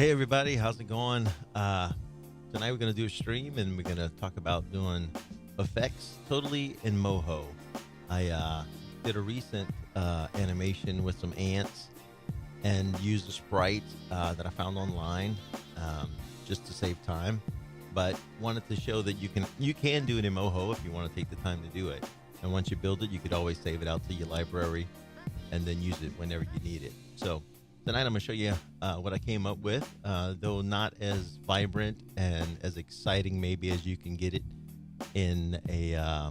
Hey everybody, how's it going? Tonight we're gonna do a stream and we're gonna talk about doing effects totally in Moho. I did a recent animation with some ants and used a sprite that I found online just to save time, but wanted to show that you can do it in Moho if you want to take the time to do it. And once you build it, you could always save it out to your library and then use it whenever you need it. So tonight I'm going to show you what I came up with, though not as vibrant and as exciting maybe as you can get it in a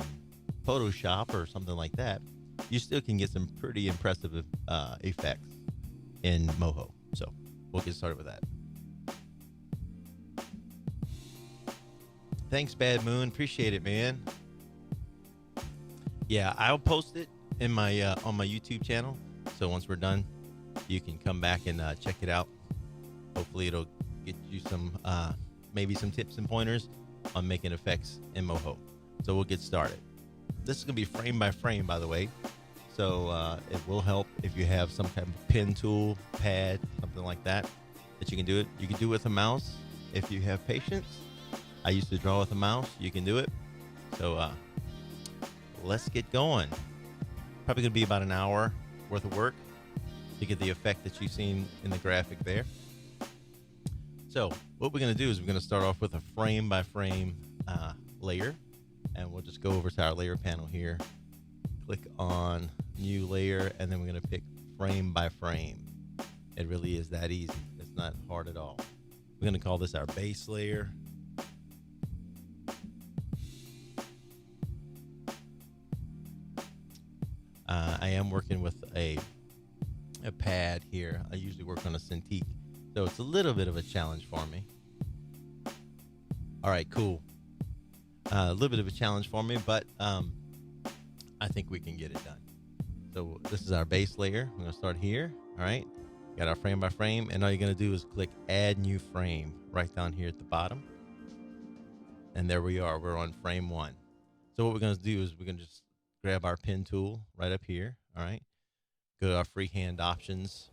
Photoshop or something like that. You still can get some pretty impressive effects in Moho. So we'll get started with that. Thanks, Bad Moon. Appreciate it, man. Yeah, I'll post it in my on my YouTube channel. So once we're done, you can come back and check it out. Hopefully it'll get you some maybe some tips and pointers on making effects in Moho. So we'll get started. This is gonna be frame by frame, by the way. So it will help if you have some kind of pen tool, pad, something like that you can do it. You can do it with a mouse if you have patience. I used to draw with a mouse. You can do it. So let's get going. Probably gonna be about an hour worth of work to get the effect that you've seen in the graphic there. So what we're going to do is we're going to start off with a frame by frame layer, and we'll just go over to our layer panel here, click on new layer, and then we're going to pick frame by frame. It really is that easy. It's not hard at all. We're going to call this our base layer. I am working with a pad here. I usually work on a Cintiq, so it's a little bit of a challenge for me. All right, cool. A little bit of a challenge for me, but I think we can get it done. So this is our base layer. We're gonna start here. All right, got our frame by frame, and all you're gonna do is click Add New Frame right down here at the bottom, and there we are. We're on frame 1. So what we're gonna do is we're gonna just grab our pen tool right up here. All right. Go to our freehand options.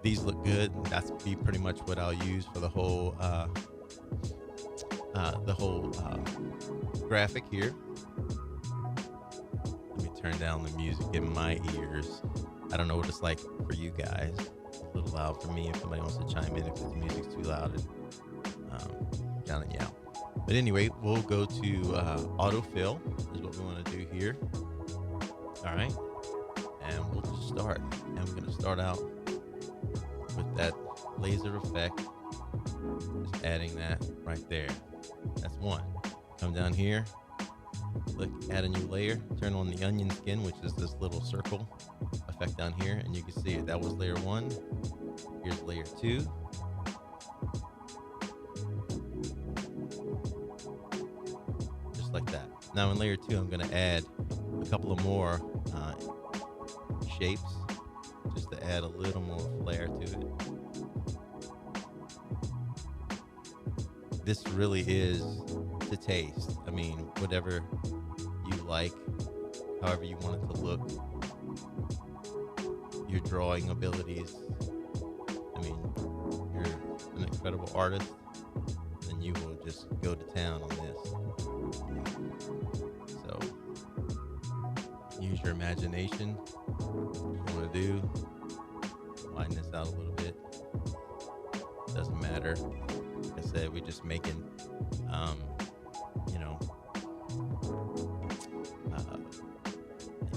These look good. That's be pretty much what I'll use for the whole graphic here. Let me turn down the music in my ears. I don't know what it's like for you guys. It's a little loud for me. If somebody wants to chime in if the music's too loud, and drowning you out. But anyway, we'll go to autofill is what we want to do here. All right. And we'll just start. And we're going to start out with that laser effect. Just adding that right there. That's one. Come down here, click add a new layer, turn on the onion skin, which is this little circle effect down here. And you can see it. That was layer 1. Here's layer 2. Just like that. Now in layer 2, I'm going to add a couple of more shapes just to add a little more flair to it. This really is to taste. I mean, whatever you like, however you want it to look, your drawing abilities. I mean, you're an incredible artist, then you will just go to town on this. So use your imagination. What you want to do, widen this out a little bit. Doesn't matter. Like I said, we're just making,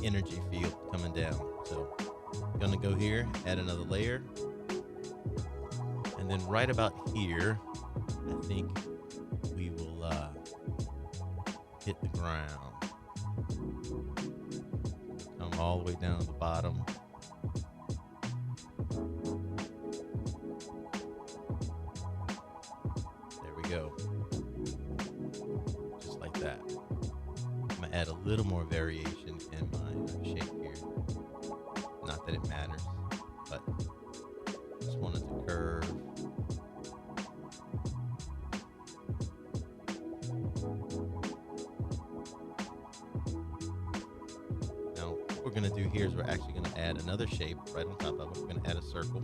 energy field coming down. So I'm gonna go here, add another layer, and then right about here, I think we will hit the ground. Come all the way down to the bottom. There we go. Just like that. I'm gonna add a little more variation in my shape here. Not that it matters, but just wanted to curve. Now, what we're gonna do here is we're actually gonna add another shape right on top of it. We're gonna add a circle.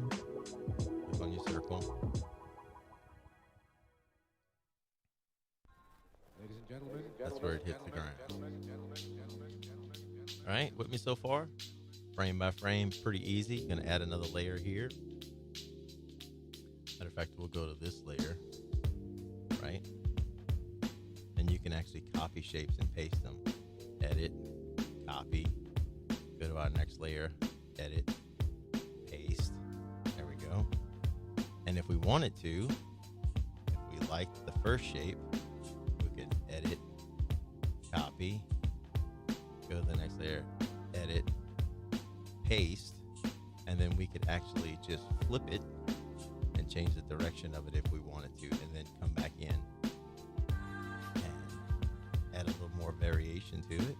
circle. Ladies and gentlemen, That's where it hits the ground. All right, with me so far? Frame by frame, pretty easy. Gonna add another layer here. Matter of fact, we'll go to this layer, right? And you can actually copy shapes and paste them. Edit, copy, go to our next layer, edit, paste. There we go. And if we wanted to, if we liked the first shape, we could edit, copy, go to the next layer, edit, paste, and then we could actually just flip it and change the direction of it if we wanted to, and then come back in and add a little more variation to it.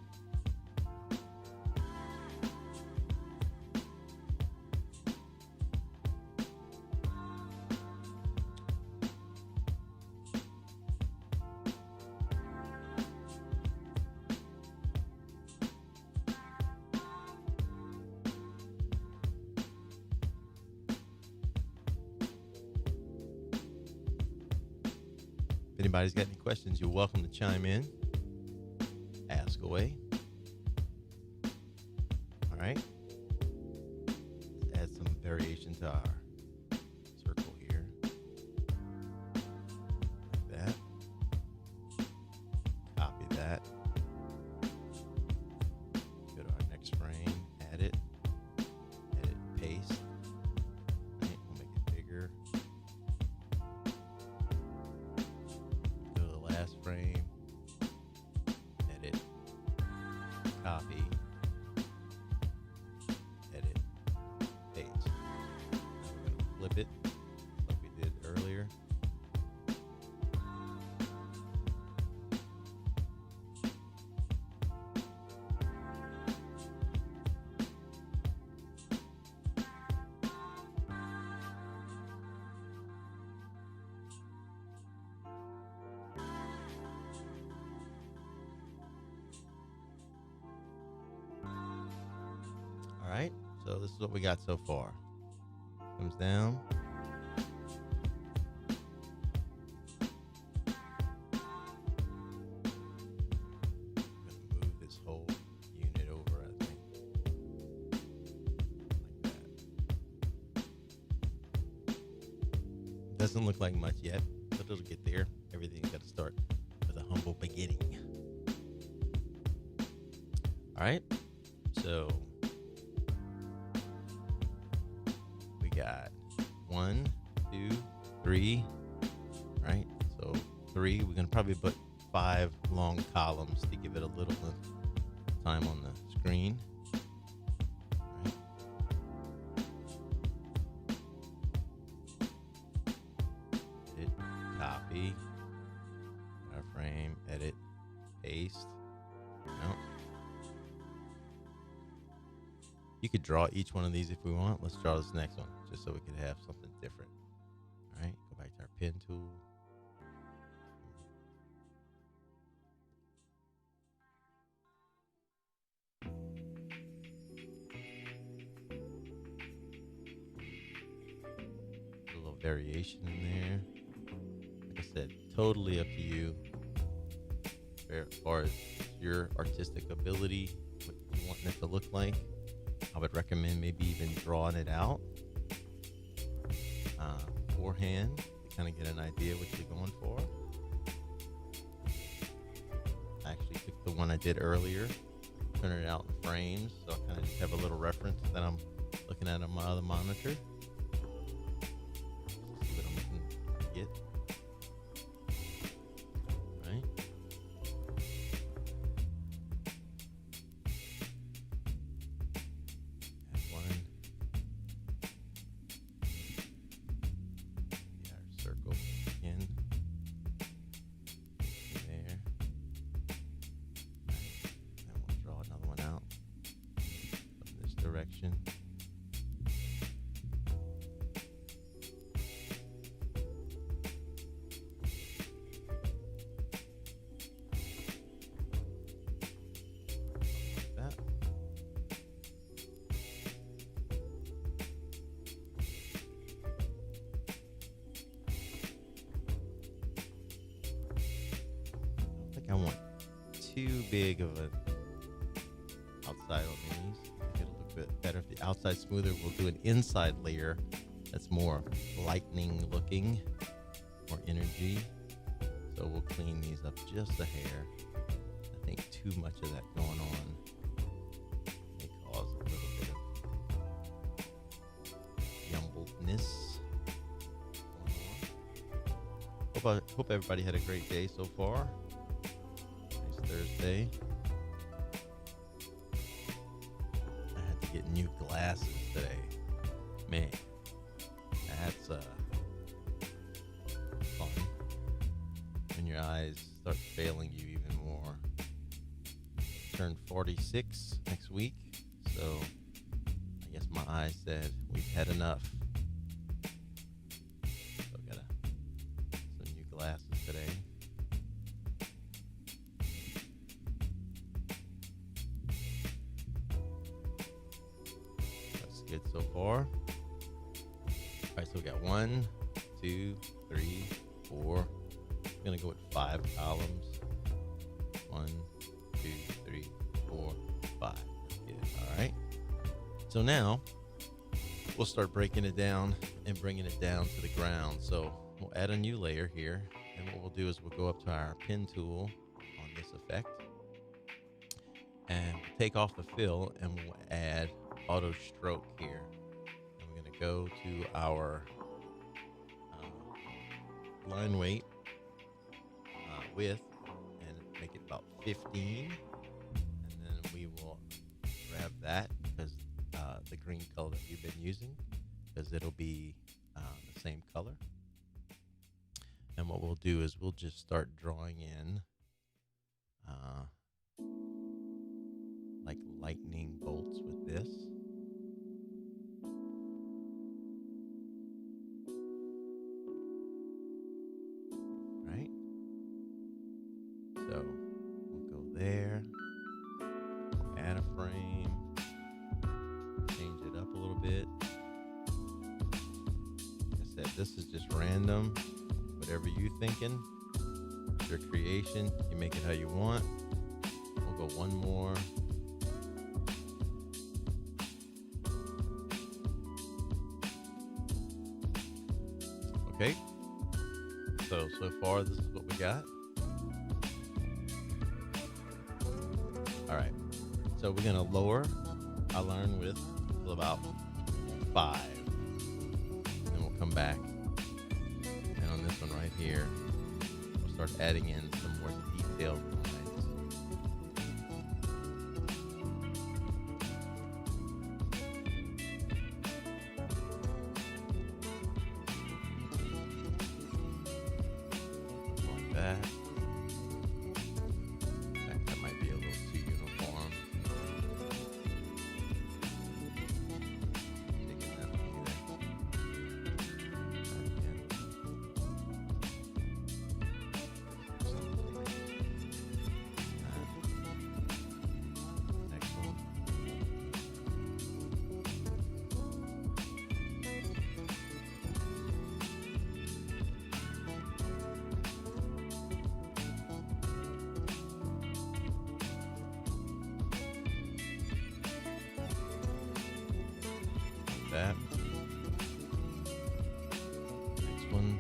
If anybody's got any questions, you're welcome to chime in. Ask away. All right. Let's add some variation to our circle here. Like that. Copy that. Go to our next frame. Add it. Edit. Paste. Right. We'll make it bigger. Frame, edit, copy, edit, paste. Now we're going to flip it like we did earlier. All right, so this is what we got so far. Comes down. I'm gonna move this whole unit over, I think. Like that. Doesn't look like much yet, but it'll get there. Everything's got to start with a humble beginning. All right, so we got 1, 2, 3, right? So 3, we're gonna probably put 5 long columns to give it a little time on the screen. Right. Edit, copy, our frame, edit, paste. No. You could draw each one of these if we want. Let's draw this next one just so we could have something different. All right, go back to our pen tool. Put a little variation in there. Like I said, totally up to you. As far as your artistic ability, what you want it to look like. I would recommend maybe even drawing it out beforehand to kind of get an idea what you're going for. I actually took the one I did earlier, printed it out in frames, so I kind of just have a little reference that I'm looking at on my other monitor. See what I'm looking to get. Right? Circle again. There. And we'll draw another one out from this direction. too big of a outside on these. It'll look a bit better if the outside's smoother. We'll do an inside layer that's more lightning looking, more energy. So we'll clean these up just a hair. I think too much of that going on may cause a little bit of yumbleness going on. Hope everybody had a great day so far. Nice Thursday. I had to get new glasses today. Man, that's fun when your eyes start failing you even more. Turn 46 next week, so I guess my eyes said we've had enough. So I got some new glasses today. That's good so far. All right, so we got 1, 2, 3, 4. I'm gonna go with 5 columns. 1, 2, 3, 4, 5. Good. All right. So now we'll start breaking it down and bringing it down to the ground. So we'll add a new layer here, and what we'll do is we'll go up to our pen tool on this effect, and we'll take off the fill, and we'll add auto stroke here. And we're gonna go to our line weight width and make it about 15, and then we will grab that because the green color that you've been using, because it'll be the same color. And what we'll do is we'll just start drawing in like lightning bolts with this. Right? So we'll go there, add a frame, change it up a little bit. Like I said, this is just random. Whatever you thinking, it's your creation. You make it how you want. We'll go one more. Okay. So far, this is what we got. All right. So we're gonna lower our line width to about 5. Then we'll come back. And on this one right here, we'll start adding in some more detailed lines. Like that. That might be a little too uniform. Taking that one either. Next one. That. Next one.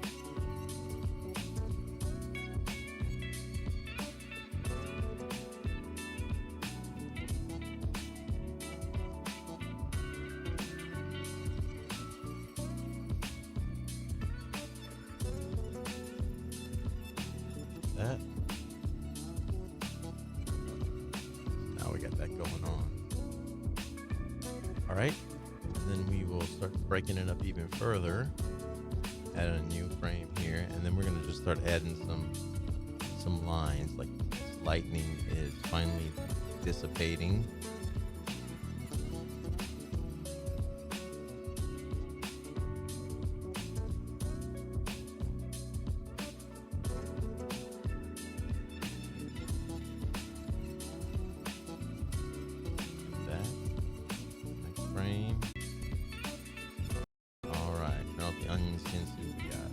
That. Now we got that going on. All right. Then we will start breaking it up even further. Add a new frame here, and then we're gonna just start adding some lines. Like this lightning is finally dissipating. That. Next frame. All right, now the onion skins we got.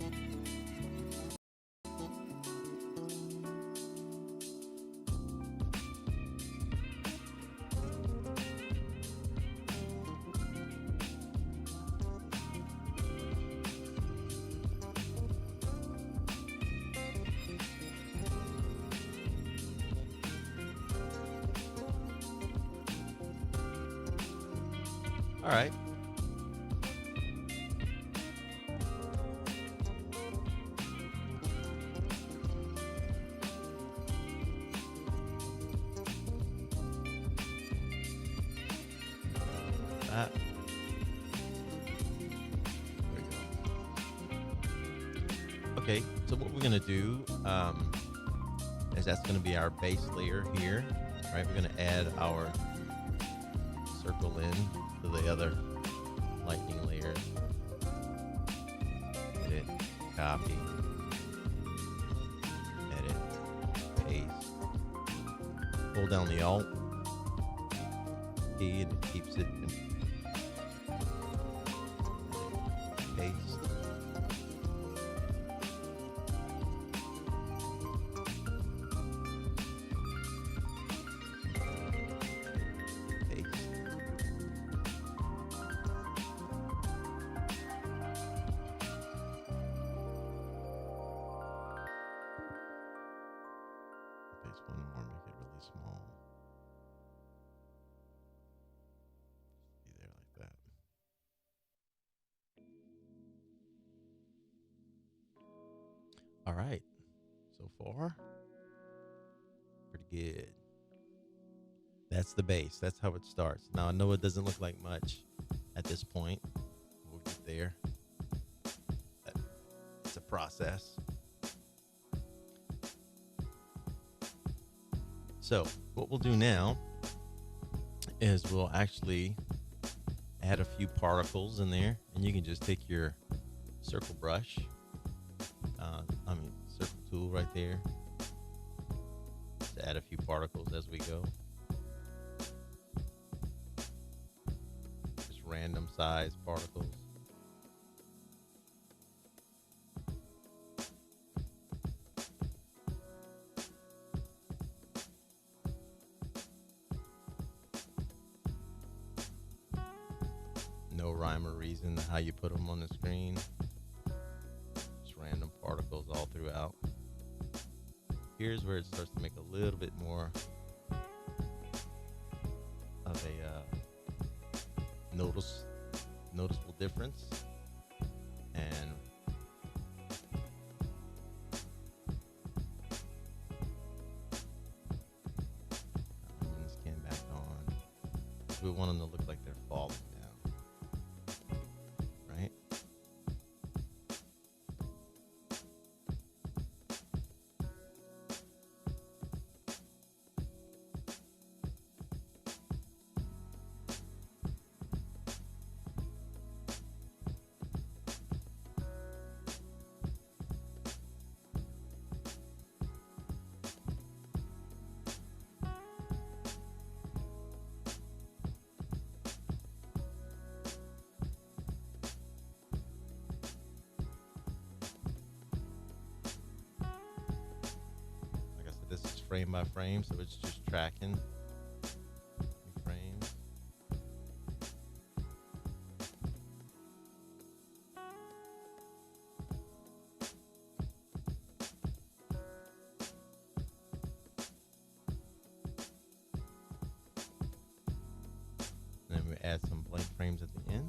All right. That. There we go. Okay, so what we're gonna do is that's gonna be our base layer here. Right, we're gonna add our circle in to the other lightning layers. Edit, copy, edit, paste. Hold down the Alt key and it keeps it in. Paste. One more, make it really small. Be there like that. All right. So far, pretty good. That's the base. That's how it starts. Now, I know it doesn't look like much at this point. We'll get there. But it's a process. So what we'll do now is we'll actually add a few particles in there, and you can just take your circle brush, circle tool right there, to add a few particles as we go. Just random size particles. No rhyme or reason how you put them on the screen. Just random particles all throughout. Here's where it starts to make a little bit more of a noticeable difference. And onion skin back on. We want them to look like they're falling down. Right? This is frame by frame, so it's just tracking frames. And then we add some blank frames at the end.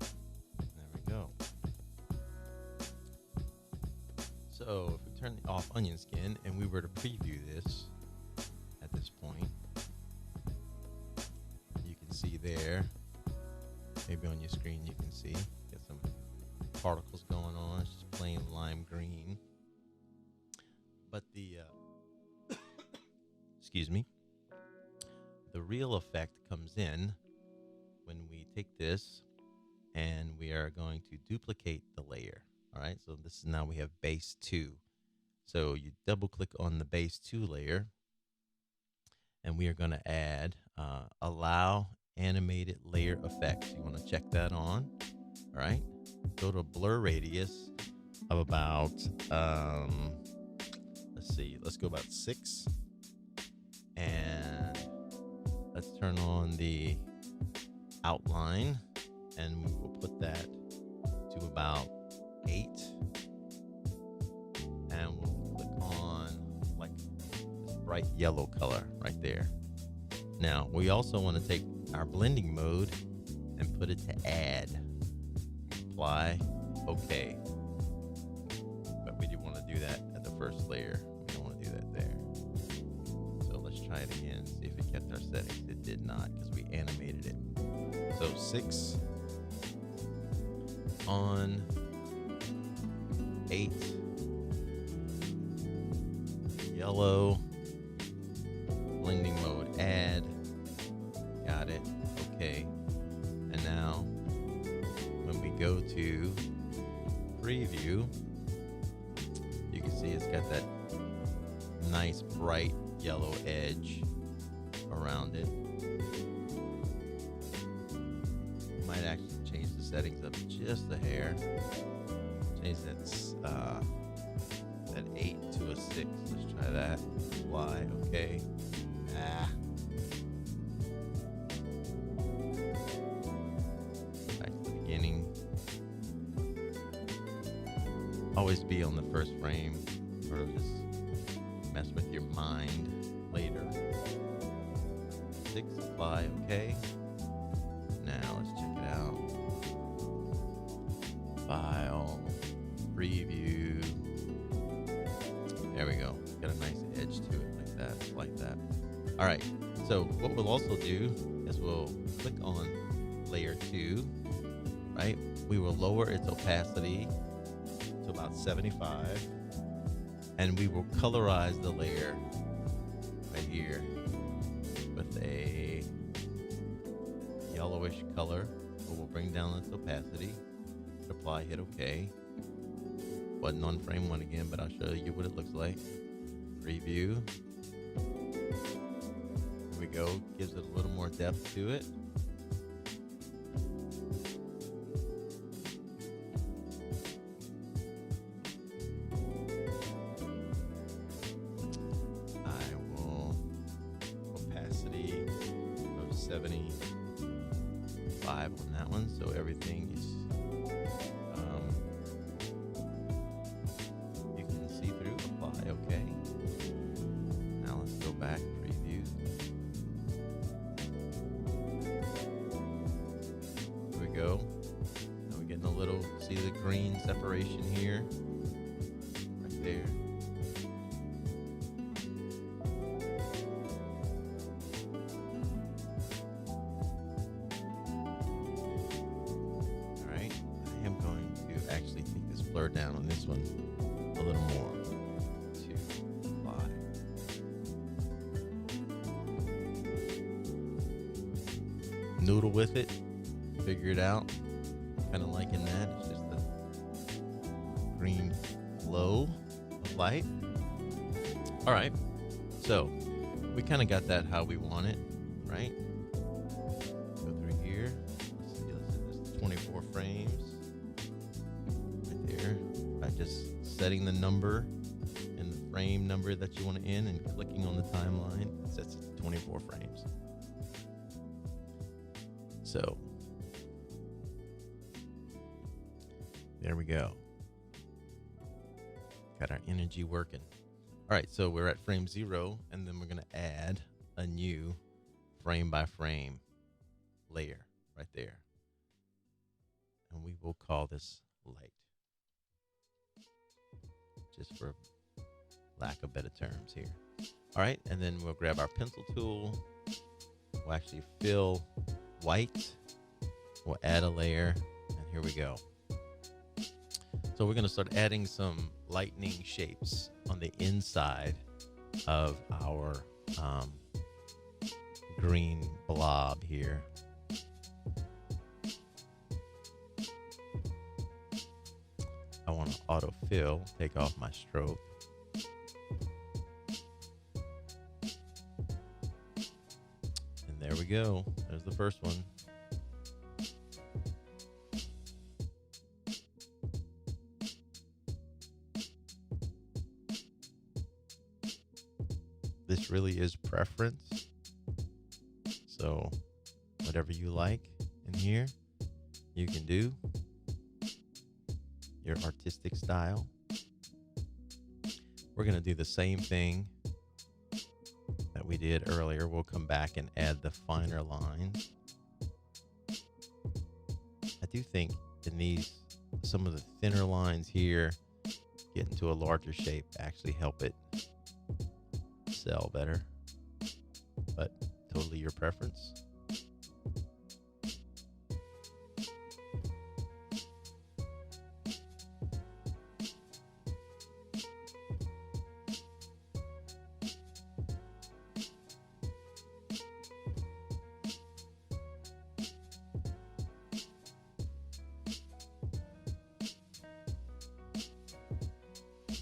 There we go. So if we turn off onion skin and we were to preview this at this point, you can see there, maybe on your screen you can see, get some particles going on. It's just plain lime green. But the, excuse me, the real effect comes in when we take this and we are going to duplicate the layer. All right, so this is now we have base 2. So you double click on the base 2 layer, and we are going to add allow animated layer effects. You want to check that on. All right, go to a blur radius of about, let's see, let's go about 6. And let's turn on the outline, and we will put that to about 8, and we'll click on like this bright yellow color right there. Now we also want to take our blending mode and put it to add. Apply, okay. But we do want to do that at the first layer. We don't want to do that there. So let's try it again, see if it kept our settings. It did not because we animated it. So 6 on 8 yellow blending mode, add, got it, okay. And now when we go to preview, you can see it's got that nice bright yellow edge around it. Might actually change the settings up just a hair. Change that 8 to a 6. Let's try that. Apply. Okay. Back to the beginning. Always be on the first frame, or just mess with your mind later. 6. Apply. Okay. Now let's check it out. File, preview. There we go. Got a nice edge to it, like that. All right. So what we'll also do is we'll click on layer 2, right? We will lower its opacity to about 75, and we will colorize the layer right here with a yellowish color. So we'll bring down its opacity. Apply, hit OK. Button on frame 1 again, but I'll show you what it looks like. Preview. Here we go. Gives it a little more depth to it. I will opacity of 75 on that one, so everything is you can see through. Apply, okay. Now let's go back, preview. Here we go. Now we're getting a little, see the green separation here, right there. All right, I am going to actually take this blur down on this one a little more. To apply. Noodle with it, figure it out. Kind of liking that. It's just the green glow of light. All right, so we kind of got that how we want it, right? Go through here. Let's see, let's set this to 24 frames. Right there. By just setting the number and the frame number that you want to end and clicking on the timeline, it sets it to 24 frames. So there we go. Got our energy working. All right, so we're at frame 0, and then we're going to add a new frame by frame layer right there. And we will call this light, just for lack of better terms here. All right, and then we'll grab our pencil tool. We'll actually fill white. We'll add a layer, and here we go. So we're going to start adding some lightning shapes on the inside of our green blob here. I want to autofill, take off my stroke. And there we go. There's the first one. This really is preference. So whatever you like in here, you can do your artistic style. We're going to do the same thing that we did earlier. We'll come back and add the finer lines. do think in these, some of the thinner lines here, get into a larger shape, actually help it sell better. But totally your preference.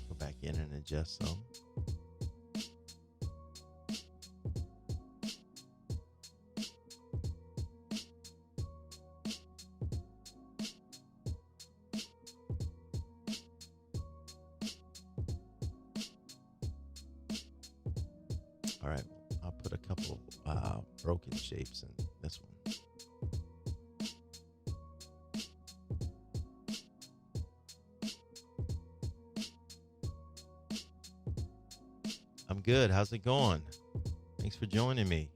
Go back in and adjust some. All right, I'll put a couple broken shapes in this one. I'm good. How's it going? Thanks for joining me.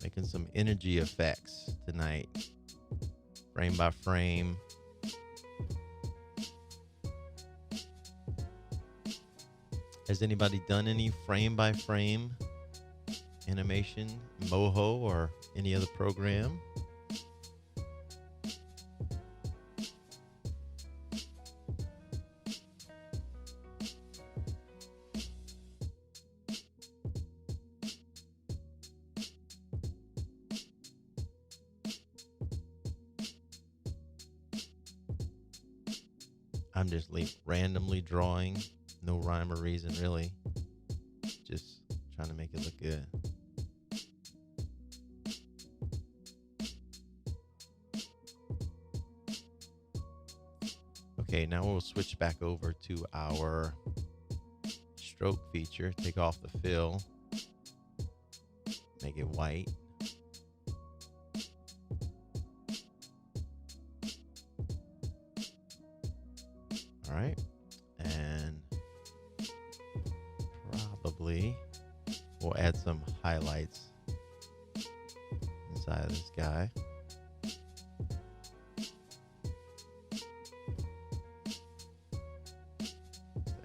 Making some energy effects tonight, frame by frame. Has anybody done any frame by frame animation, Moho or any other program? I'm just randomly drawing. No rhyme or reason, really. Just trying to make it look good. Okay, now we'll switch back over to our stroke feature. Take off the fill. Make it white. All right. And probably we'll add some highlights inside of this guy.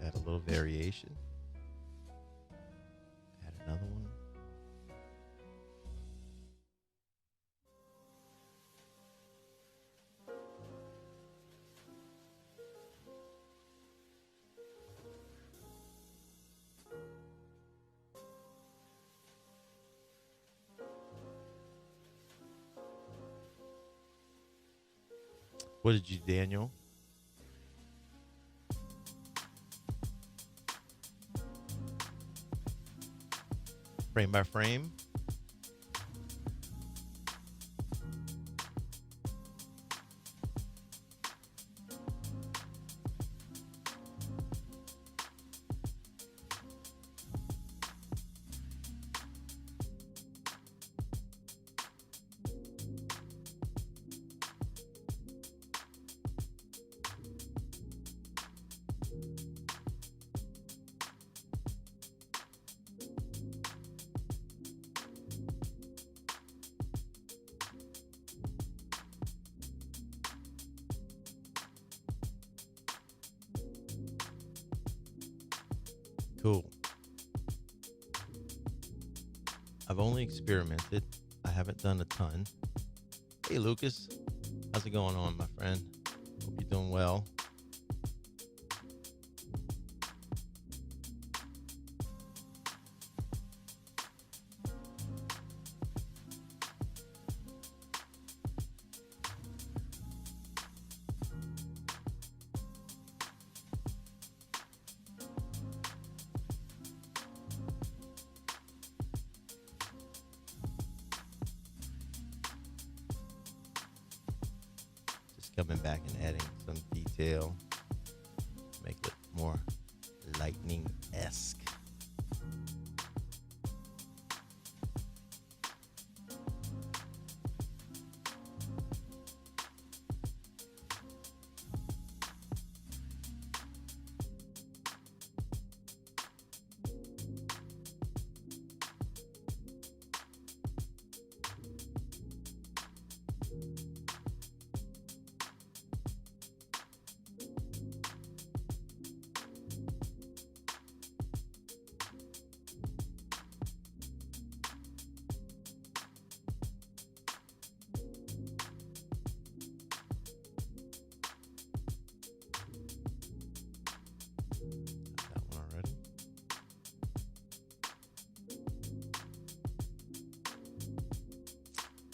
Add a little variation. Add another one. What did you, Daniel? Frame by frame. Cool. I've only experimented. I haven't done a ton. Hey, Lucas. How's it going on, my friend? Hope you're doing well. Coming back and adding some detail, make it more lightning-esque.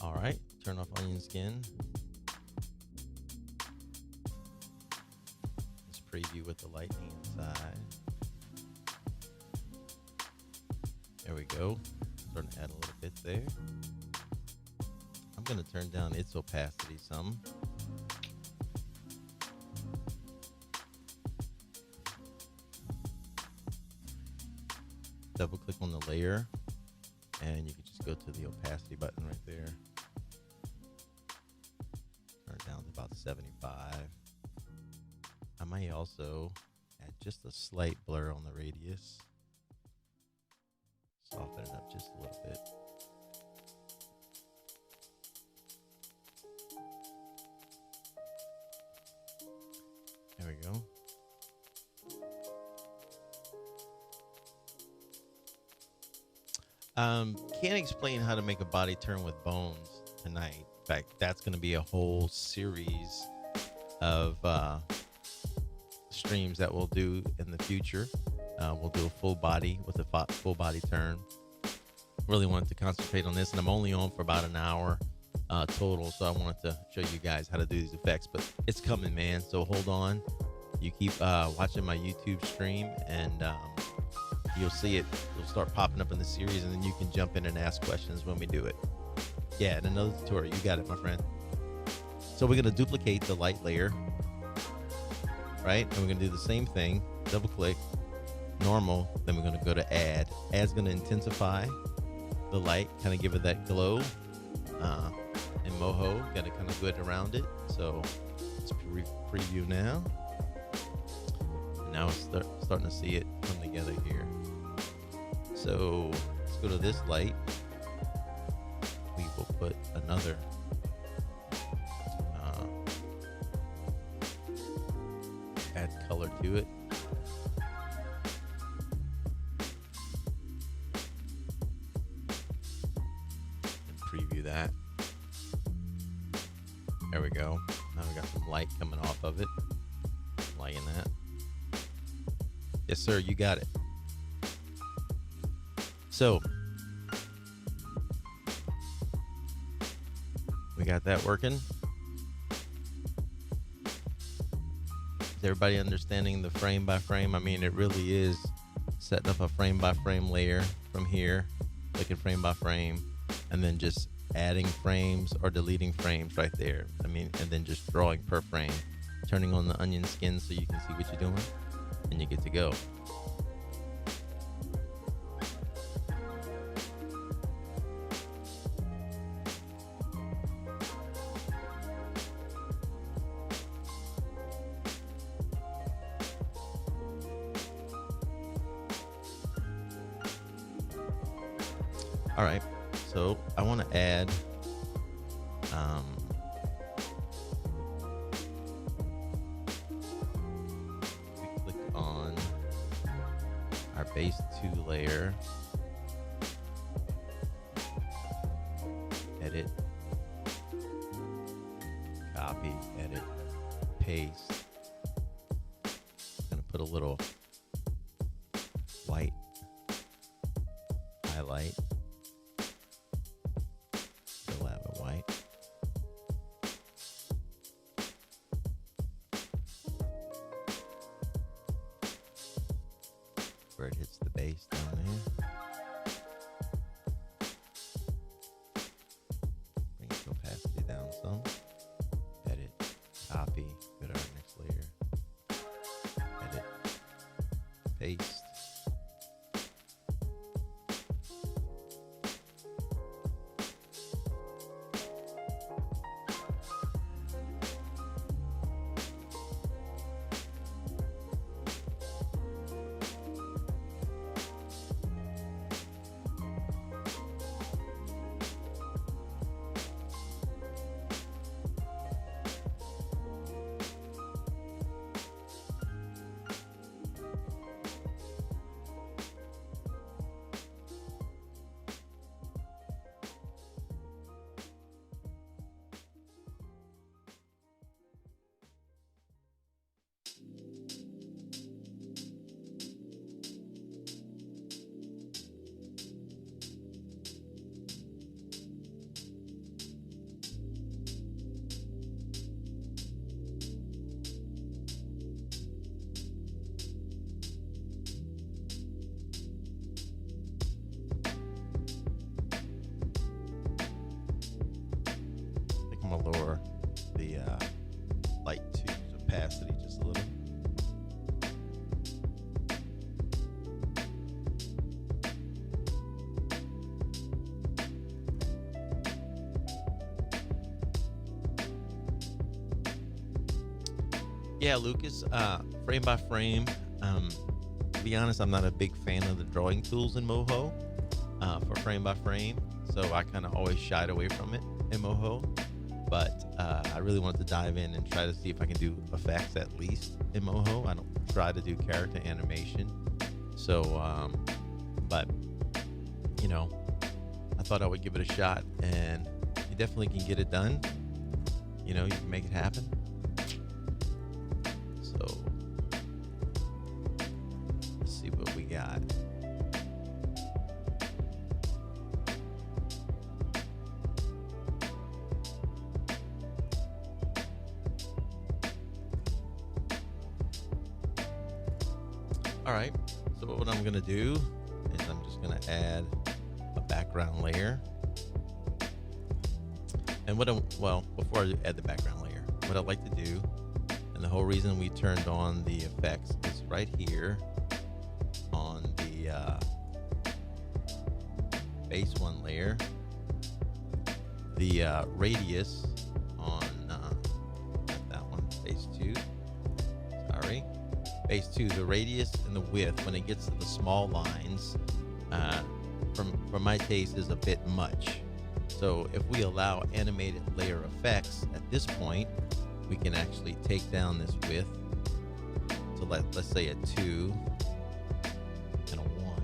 All right, turn off onion skin. Let's preview with the lightning inside. There we go. Starting to add a little bit there. I'm going to turn down its opacity some. Double click on the layer and you can just go to the opacity button right there. Turn it down to about 75. I might also add just a slight blur on the radius. Soften it up just a little bit. There we go. Can't explain how to make a body turn with bones tonight. In fact, that's going to be a whole series of streams that we'll do in the future. We'll do a full body with a full body turn. Really wanted to concentrate on this, and I'm only on for about an hour total, so I wanted to show you guys how to do these effects, but it's coming, man, so hold on. You keep watching my YouTube stream, and you'll see it. It'll start popping up in the series, and then you can jump in and ask questions when we do it. Yeah, and another tutorial. You got it, my friend. So we're going to duplicate the light layer, right? And we're going to do the same thing. Double click, normal, then we're going to go to add. Add's going to intensify the light, kind of give it that glow. And Moho, got to kind of go it around it. So let's preview now. Now we're starting to see it come together here. So let's go to this light. We will put another add color to it. And preview that. There we go. Now we got some light coming off of it. Liking that. Yes, sir, you got it. So we got that working. Is everybody understanding the frame by frame? I mean, it really is setting up a frame by frame layer from here, clicking frame by frame, and then just adding frames or deleting frames right there. I mean, and then just drawing per frame, turning on the onion skin so you can see what you're doing, and you get to go. All right, so I want to add we click on our base 2 layer, edit, copy, edit, paste. I'm gonna put a little white highlight. Where it hits the base down there. Bring its opacity down some. Edit, copy, go to our next layer. Edit, paste. opacity just a little. Yeah, Lucas, frame by frame. To be honest, I'm not a big fan of the drawing tools in Moho for frame by frame, so I kind of always shied away from it in Moho. But I really wanted to dive in and try to see if I can do effects at least in Moho. I don't try to do character animation. So, but, you know, I thought I would give it a shot, and you definitely can get it done. You know, you can make it happen. So, let's see what we got. All right, so what I'm gonna do is I'm just gonna add a background layer. And well, before I add the background layer, what I'd like to do, and the whole reason we turned on the effects is right here on the base one layer, the radius on, not that one, base two, sorry. Base 2, the radius and the width, when it gets to the small lines, for my taste, is a bit much. So if we allow animated layer effects at this point, we can actually take down this width. So let's say a 2 and a 1.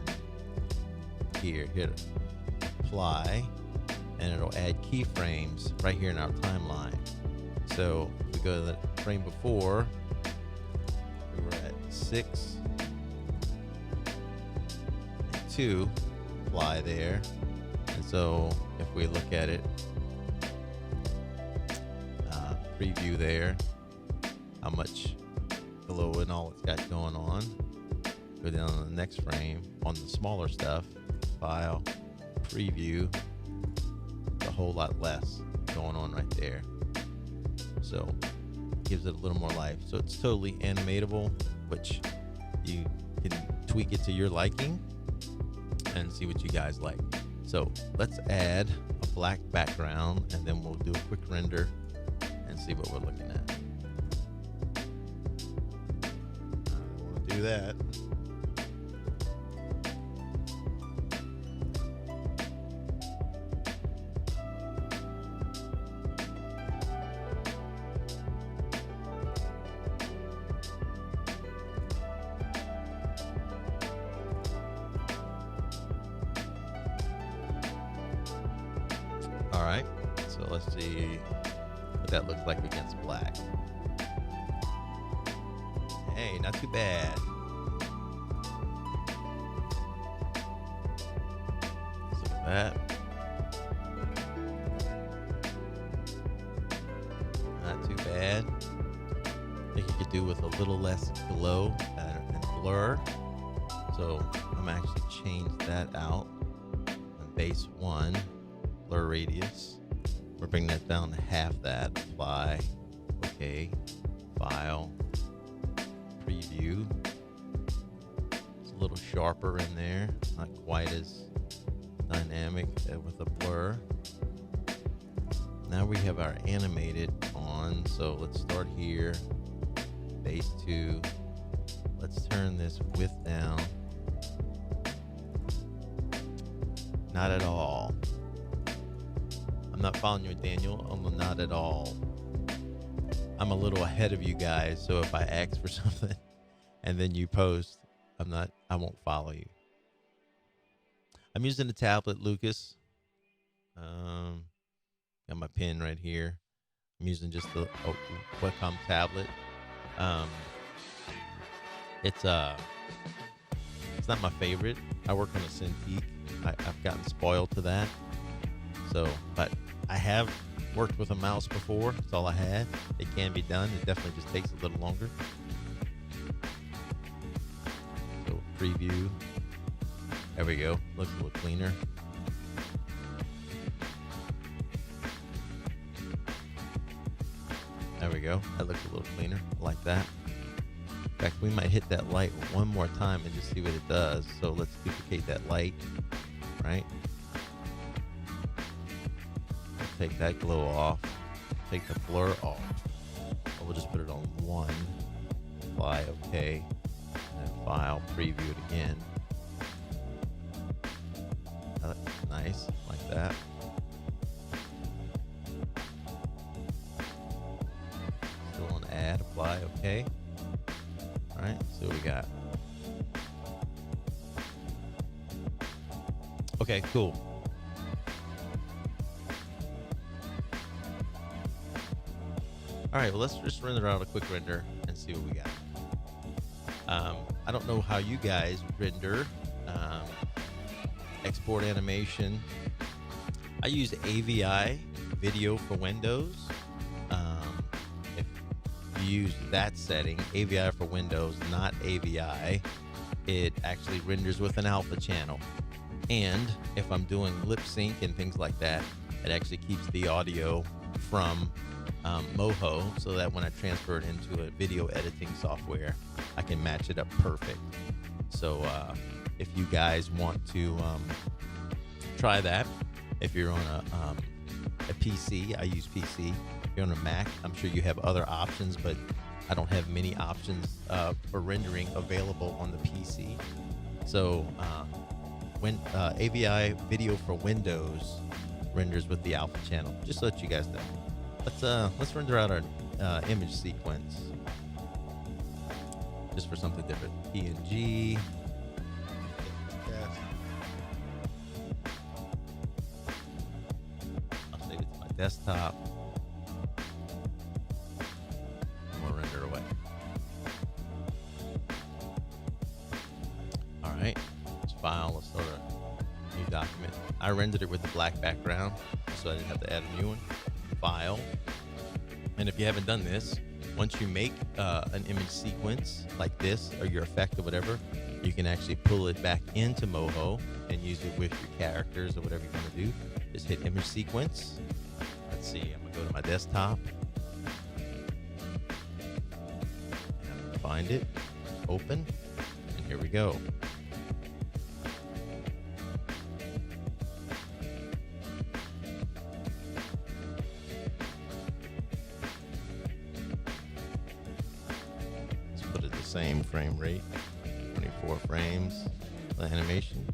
Here, hit apply, and it'll add keyframes right here in our timeline. So if we go to the frame before, we were at 6 and 2, apply there. And so if we look at it, preview there, how much glow and all it's got going on. Go down on the next frame on the smaller stuff, file, preview, a whole lot less going on right there. So gives it a little more life. So it's totally animatable, which you can tweak it to your liking and see what you guys like. So let's add a black background, and then we'll do a quick render and see what we're looking at. I don't want to do that. All right, so let's see what that looks like against black. Hey, not too bad. Let's look at that. Not too bad. I think you could do with a little less glow and blur. So I'm actually change that out on base 1. Blur radius. We'll bring that down to half that. Apply. Okay. File. Preview. It's a little sharper in there. Not quite as dynamic with a blur. Now we have our animated on. So let's start here. Base 2. Let's turn this width down. Not at all. I'm not following you, Daniel. I'm not at all. I'm a little ahead of you guys, so if I ask for something and then you post, I won't follow you. I'm using the tablet, Lucas. Got my pen right here. I'm using just the Wacom tablet. It's not my favorite. I work on a Cintiq. I've gotten spoiled to that. So, but I have worked with a mouse before. That's all I had. It can be done. It definitely just takes a little longer. So preview. There we go. Looks a little cleaner. There we go. go. That looks a little cleaner. I like that. In fact, we might hit that light one more time and just see what it does. So let's duplicate that light, right? We'll take that glow off. Take the blur off. We'll just put it on 1. Apply OK. And then file, preview it again. That's nice, like that. Still on add, apply, OK. All right, so we got. Okay, cool. All right, well, let's just render out a quick render and see what we got. I don't know how you guys render, export animation. I use AVI video for Windows. If you use that setting, AVI for Windows, not AVI, it actually renders with an alpha channel. And if I'm doing lip sync and things like that, it actually keeps the audio from Moho, so that when I transfer it into a video editing software, I can match it up perfect. So if you guys want to try that, if you're on a PC, I use PC. If you're on a Mac, I'm sure you have other options, but I don't have many options for rendering available on the PC. So when AVI video for Windows renders with the alpha channel, just to let you guys know. Let's render out our image sequence just for something different. PNG. I'll save it to my desktop. And we'll render away. All right, let's file. Let's start a new document. I rendered it with the black background, so I didn't have to add a new one. File, and if you haven't done this, once you make an image sequence like this or your effect or whatever, you can actually pull it back into Moho and use it with your characters or whatever you want to do. Just hit image sequence. Let's see, I'm gonna go to my desktop and I'm gonna find it, open, and here we go. Same frame rate, 24 frames. The animation,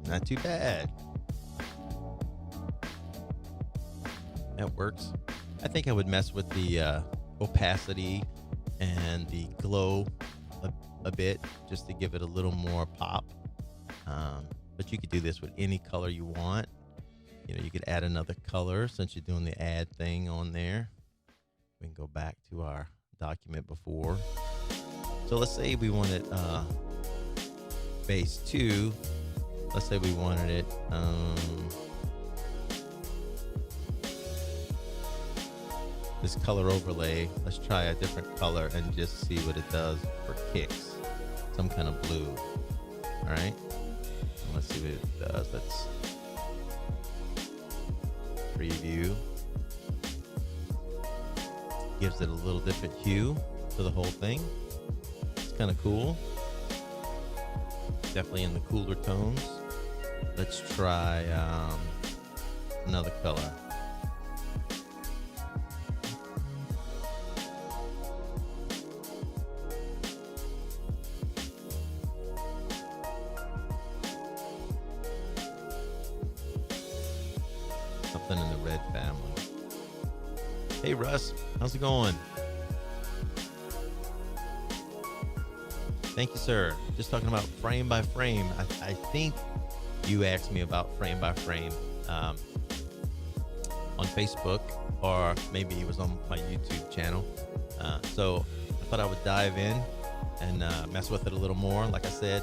not too bad. That works. I think I would mess with the opacity and the glow a bit, just to give it a little more pop. But you could do this with any color you want. You know, you could add another color since you're doing the add thing on there. We can go back to our document before. So let's say we wanted base 2. Let's say we wanted it this color overlay. Let's try a different color and just see what it does for kicks. Some kind of blue. All right, let's see what it does. Let's preview. Gives it a little different hue to the whole thing. It's kind of cool. Definitely in the cooler tones. Let's try another color. Something in the red family. Hey Russ, how's it going? Thank you, sir. Just talking about frame by frame. I think you asked me about frame by frame on Facebook, or maybe it was on my YouTube channel. So I thought I would dive in and mess with it a little more. Like I said,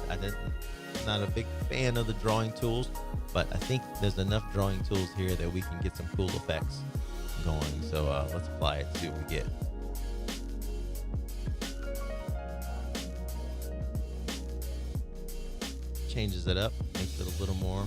not a big fan of the drawing tools, but I think there's enough drawing tools here that we can get some cool effects going. So let's apply it, see what we get. Changes it up, makes it a little more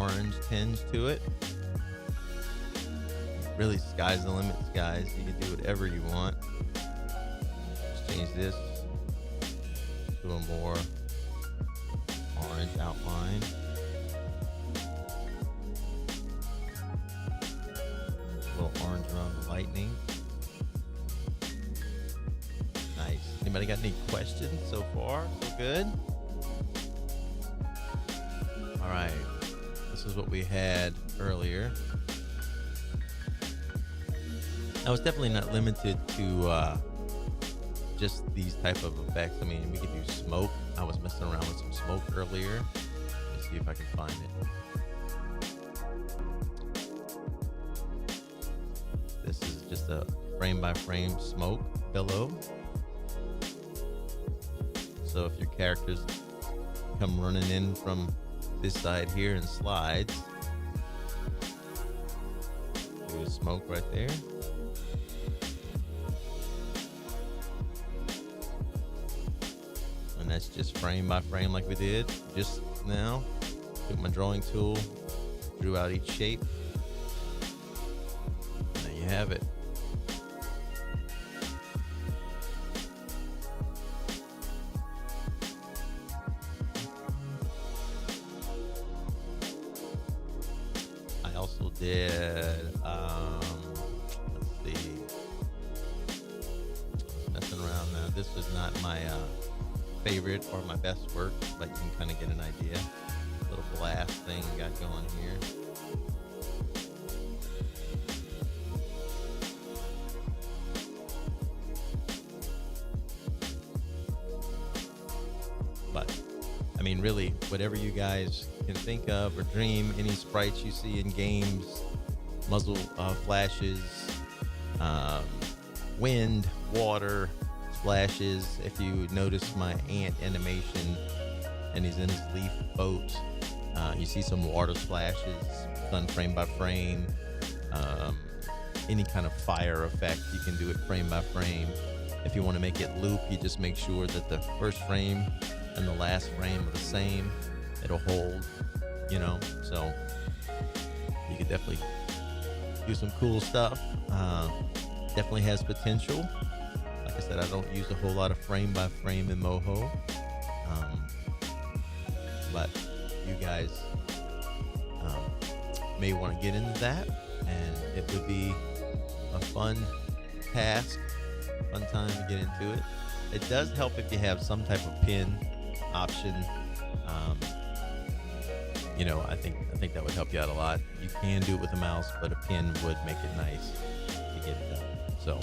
orange tinge to it. Really, sky's the limit, guys. You can do whatever you want. Just change this to a more orange outline. A little orange around the lightning. Nice. Anybody got any questions so far? So good? All right. This is what we had earlier. I was definitely not limited to just these type of effects. I mean, we could do smoke. I was messing around with some smoke earlier. Let's see if I can find it. This is just a frame by frame smoke billow. So if your characters come running in from this side here and slides, do a smoke right there. And that's just frame by frame like we did just now. Took my drawing tool, drew out each shape. And there you have it. I also did, let's see, messing around now. This was not my favorite or my best work, but you can kind of get an idea. Little blast thing we got going here. But I mean, really, whatever you guys can think of or dream, any sprites you see in games, muzzle flashes, wind, water, splashes. If you notice my ant animation and he's in his leaf boat, you see some water splashes done frame by frame. Any kind of fire effect, you can do it frame by frame. If you want to make it loop, you just make sure that the first frame and the last frame are the same. It'll hold, you know, so you could definitely do some cool stuff. Definitely has potential. Like I said, I don't use a whole lot of frame by frame in Moho, but you guys may want to get into that, and it would be a fun task, fun time to get into it. It does help if you have some type of pin option. You know, I think that would help you out a lot. You can do it with a mouse, but a pin would make it nice to get it done. So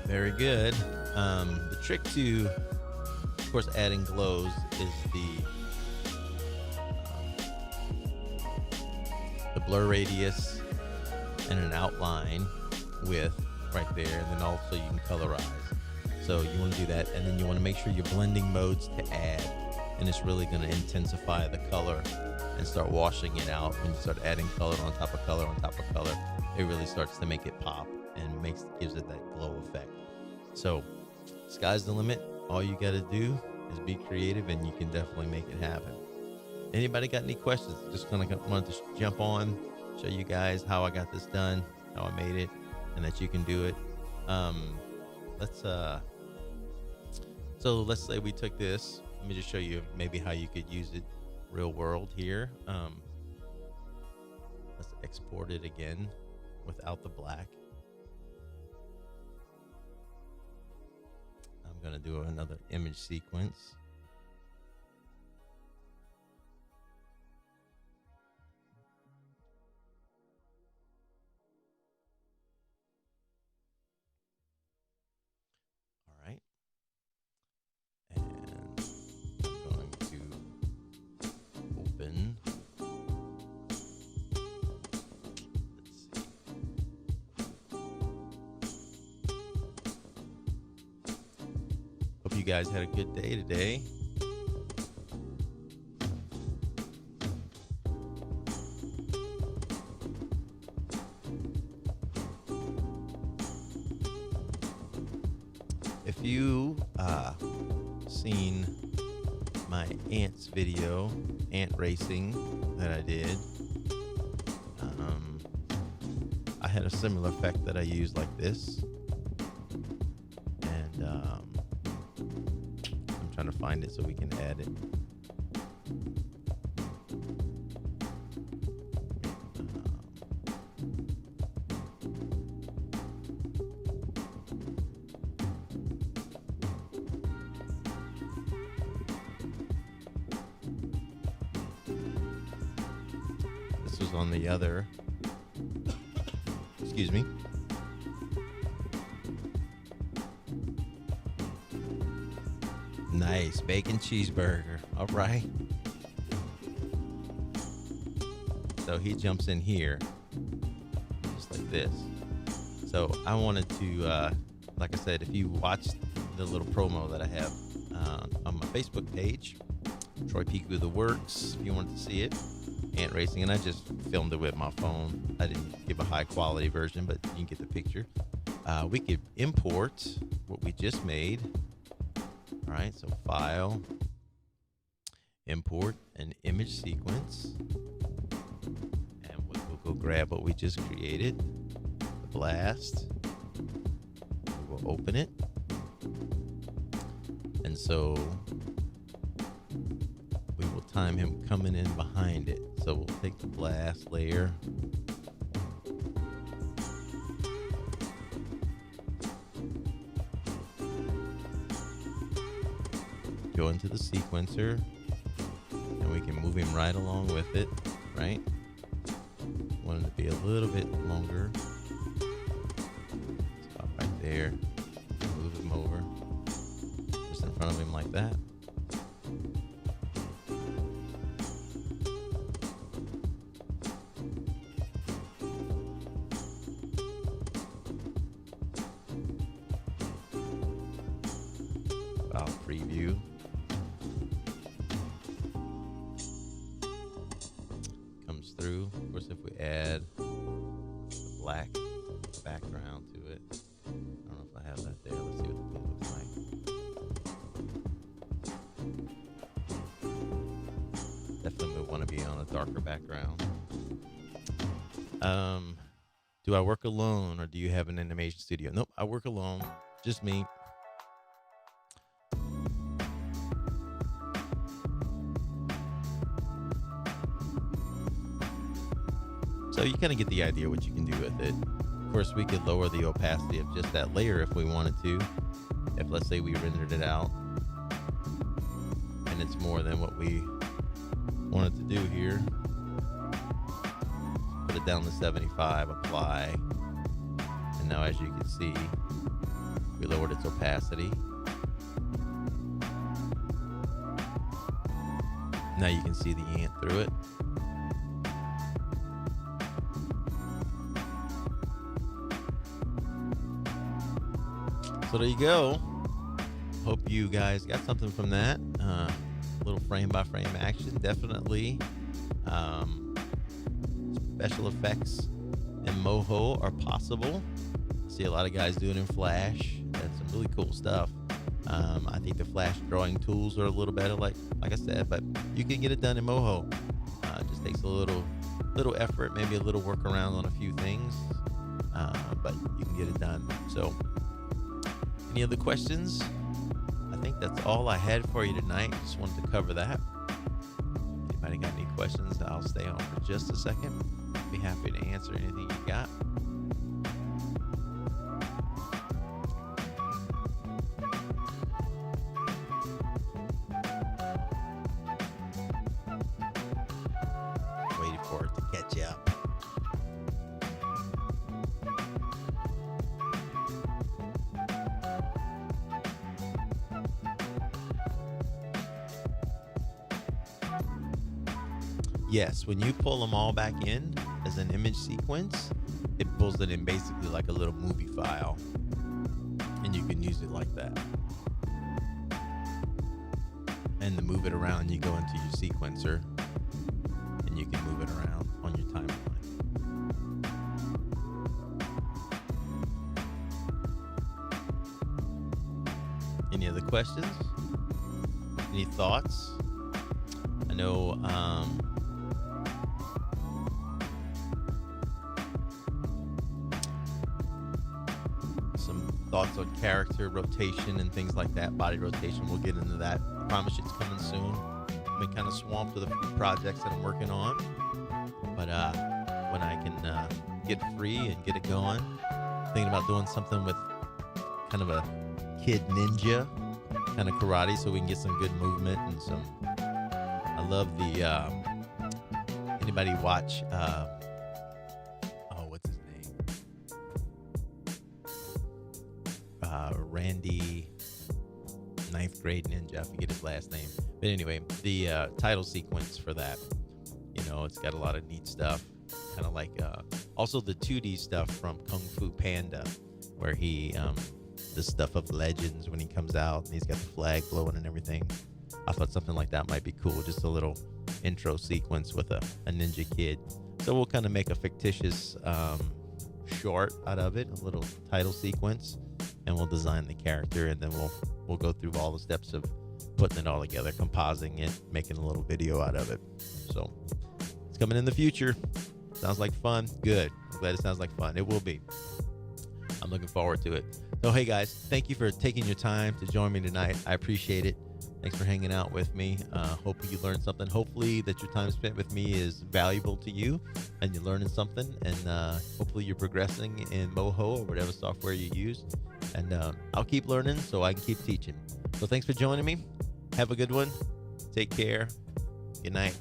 very good. The trick to, of course, adding glows is the blur radius and an outline width right there, and then also you can colorize. So you want to do that, and then you want to make sure you're blending modes to add, and it's really going to intensify the color and start washing it out. When you start adding color on top of color on top of color, it really starts to make it pop and gives it that glow effect. So sky's the limit. All you got to do is be creative, and you can definitely make it happen. Anybody got any questions? Just wanted to jump on, show you guys how I got this done, how I made it, and that you can do it. So let's say we took this. Let me just show you maybe how you could use it real world here. Let's export it again without the black. I'm going to do another image sequence. All right. And I'm going to open. Let's see. Hope you guys had a good day today. If you seen my ants video, ant racing that I did. I had a similar effect that I used like this, and I'm trying to find it so we can add it. This was on the other. Excuse me. Nice bacon cheeseburger. All right. So he jumps in here, just like this. So I wanted to, like I said, if you watched the little promo that I have on my Facebook page, Troy Piku the Works, if you wanted to see it, ant racing, and I just filmed it with my phone. I didn't give a high quality version, but you can get the picture. We could import what we just made. All right, so file, import an image sequence, and we'll go grab what we just created, the blast. We'll open it, and so we will time him coming in behind it. So we'll take the blast layer, go into the sequencer, and we can move him right along with it, right? Want him to be a little bit longer. Stop right there, move him over, just in front of him like that. File preview. Comes through. Of course, if we add the black background to it, I don't know if I have that there. Let's see what the thing looks like. Definitely want to be on a darker background. Do I work alone, or do you have an animation studio? Nope, I work alone. Just me. So you kind of get the idea what you can do with it. Of course, we could lower the opacity of just that layer if we wanted to. If, let's say, we rendered it out and it's more than what we wanted to do here. Put it down to 75, apply. And now, as you can see, we lowered its opacity. Now you can see the ant through it. So there you go. Hope you guys got something from that. Little frame by frame action. Definitely. Special effects in Moho are possible. I see a lot of guys doing it in Flash. That's some really cool stuff. I think the Flash drawing tools are a little better, like I said, but you can get it done in Moho. It just takes a little effort, maybe a little workaround on a few things, but you can get it done. So, any other questions? I think that's all I had for you tonight. Just wanted to cover that. Anybody got any questions? I'll stay on for just a second. Be happy to answer anything you got. Waiting for it to catch up. Yes, when you pull them all back in as an image sequence, it pulls it in basically like a little movie file, and you can use it like that. And to move it around, you go into your sequencer, and you can move it around on your timeline. Any other questions? Any thoughts? I know some thoughts on character rotation and things like that, body rotation. We'll get into that. I promise you it's coming soon. I've been kind of swamped with a few projects that I'm working on, but when I can get free and get it going, thinking about doing something with kind of a kid ninja kind of karate, so we can get some good movement and some. I love the. Anybody watch? What's his name? Randy, ninth grade ninja. I forget his last name, but anyway, the title sequence for that. It's got a lot of neat stuff. Kind of like also the 2D stuff from Kung Fu Panda, where he the stuff of legends when he comes out and he's got the flag blowing and everything. I thought something like that might be cool, just a little intro sequence with a ninja kid. So we'll kind of make a fictitious short out of it, a little title sequence, and we'll design the character, and then we'll go through all the steps of putting it all together, compositing it, making a little video out of it. So it's coming in the future. Sounds like fun. Good. I'm glad it sounds like fun. It will be. I'm looking forward to it. So, hey, guys, thank you for taking your time to join me tonight. I appreciate it. Thanks for hanging out with me. Hope you learned something. Hopefully that your time spent with me is valuable to you and you're learning something. And hopefully you're progressing in Moho or whatever software you use. And I'll keep learning so I can keep teaching. So thanks for joining me. Have a good one. Take care. Good night.